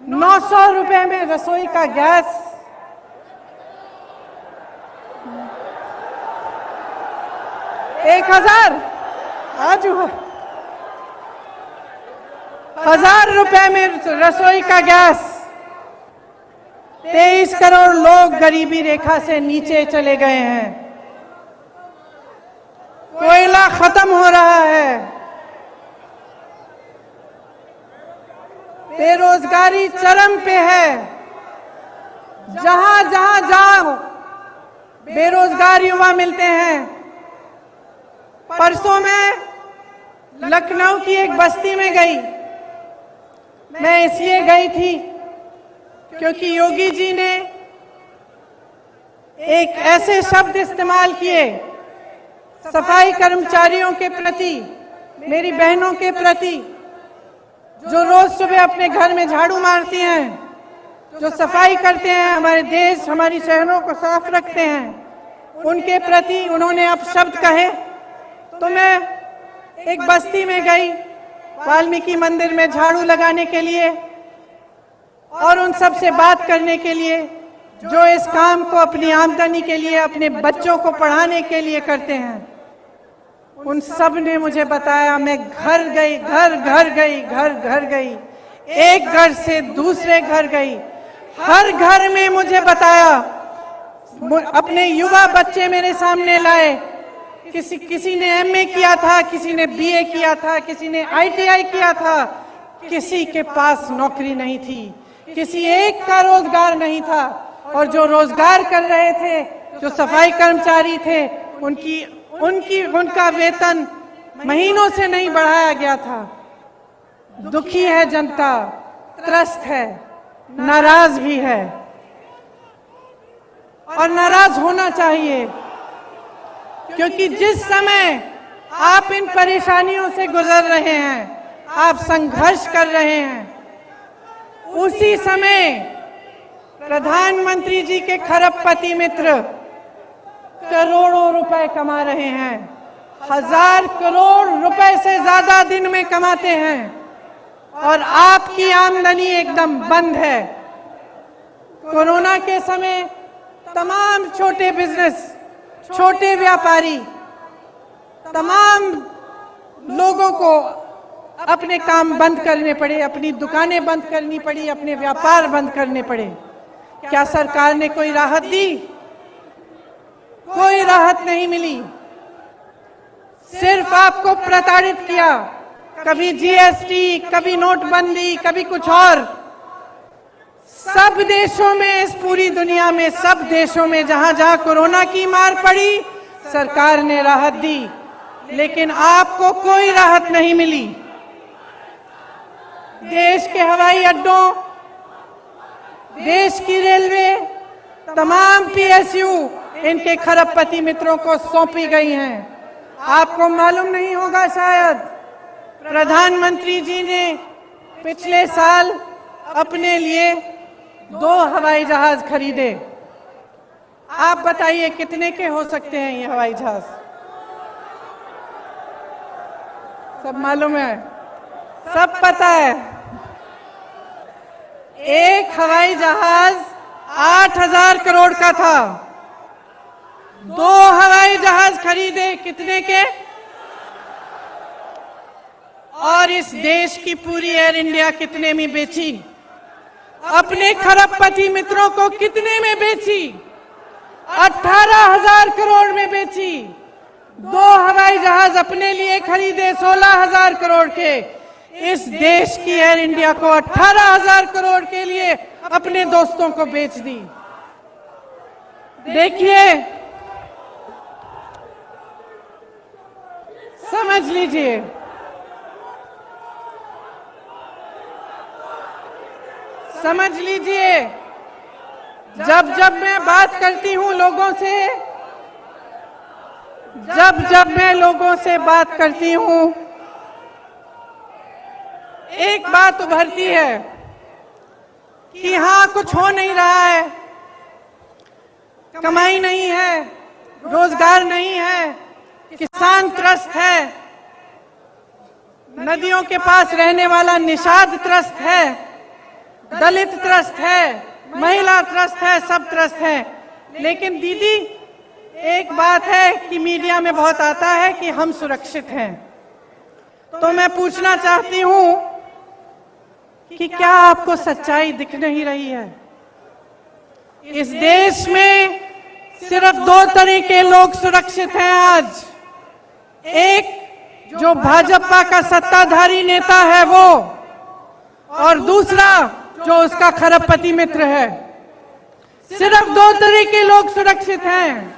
900 रुपए में रसोई का गैस, 1000 आज 1000 रुपए में रसोई का गैस। 23 करोड़ लोग गरीबी रेखा से नीचे चले गए हैं। कोयला खत्म हो रहा है। बेरोजगारी चरम पे है। जहां जहां जाओ बेरोजगार युवा मिलते हैं। परसों मैं लखनऊ की एक बस्ती में गई। मैं इसलिए गई थी क्योंकि योगी जी ने एक ऐसे शब्द इस्तेमाल किए सफाई कर्मचारियों के प्रति, मेरी बहनों के प्रति, जो रोज सुबह अपने घर में झाड़ू मारती हैं, जो सफाई करते हैं, हमारे देश हमारी शहरों को साफ रखते हैं, उनके प्रति उन्होंने अब शब्द कहे। तो मैं एक बस्ती में गई वाल्मीकि मंदिर में झाड़ू लगाने के लिए और उन सब से बात करने के लिए जो इस काम को अपनी आमदनी के लिए, अपने बच्चों को पढ़ाने के लिए करते हैं। उन सब ने मुझे बताया, मैं घर गई, घर गई, एक घर से दूसरे घर गई, हर घर में मुझे बताया, अपने युवा बच्चे मेरे सामने लाए। किसी ने एमए किया था, किसी ने बीए किया था, किसी ने आईटीआई किया था, किसी के पास नौकरी नहीं थी, किसी एक का रोजगार नहीं था। और जो रोजगार कर रहे थे, जो सफाई कर्मचारी थे, उनका वेतन महीनों से नहीं बढ़ाया गया था। दुखी है जनता, त्रस्त है, नाराज भी है और नाराज होना चाहिए, क्योंकि जिस समय आप इन परेशानियों से गुजर रहे हैं, आप संघर्ष कर रहे हैं, उसी समय प्रधानमंत्री जी के खरबपति मित्र करोड़ों रुपए कमा रहे हैं। 1000 करोड़ रुपए से ज्यादा दिन में कमाते हैं और आपकी आमदनी एकदम बंद है। कोरोना के समय तमाम छोटे बिजनेस, छोटे व्यापारी, तमाम लोगों को अपने काम बंद करने पड़े, अपनी दुकानें बंद करनी पड़ी, अपने व्यापार बंद करने पड़े। क्या सरकार ने कोई राहत दी? कोई राहत नहीं मिली। सिर्फ आपको प्रताड़ित किया। कभी जीएसटी, कभी नोटबंदी, कभी कुछ और। सब देशों में, इस पूरी दुनिया में, सब देशों में जहां जहां कोरोना की मार पड़ी, सरकार ने राहत दी, लेकिन आपको कोई राहत नहीं मिली। देश के हवाई अड्डों, देश की रेलवे, तमाम पीएसयू इनके खरबपति मित्रों को सौंपी गई हैं। आपको मालूम नहीं होगा शायद, प्रधानमंत्री जी ने पिछले साल अपने लिए 2 हवाई जहाज खरीदे। आप बताइए कितने के हो सकते हैं ये हवाई जहाज? सब मालूम है, सब पता है। एक हवाई जहाज 8000 करोड़ का था। 2 हवाई जहाज खरीदे, कितने के? और इस देश की पूरी एयर इंडिया कितने में बेची? अपने खरबपति मित्रों को कितने में बेची? 18,000 करोड़ में बेची। 2 हवाई जहाज अपने लिए खरीदे 16,000 करोड़ के। इस देश की एयर इंडिया को 18,000 करोड़ के लिए अपने दोस्तों को बेच दी। देखिए, समझ लीजिए, समझ लीजिए। जब जब मैं बात करती हूं लोगों से, जब मैं लोगों से बात करती हूं, एक बात उभरती है कि हाँ, कुछ हो नहीं रहा है, कमाई नहीं है, रोजगार नहीं है, किसान त्रस्त है, नदियों के पास रहने वाला निषाद त्रस्त है, दलित त्रस्त है, महिला त्रस्त है, सब त्रस्त है। लेकिन दीदी, एक बात है कि मीडिया में बहुत आता है कि हम सुरक्षित हैं, तो मैं पूछना चाहती हूं कि क्या आपको सच्चाई दिख नहीं रही है? इस देश में सिर्फ दो तरह के लोग सुरक्षित हैं आज। एक, जो भाजपा का सत्ताधारी नेता है वो, और दूसरा जो उसका खरबपति मित्र है। सिर्फ दो तरह के लोग सुरक्षित हैं।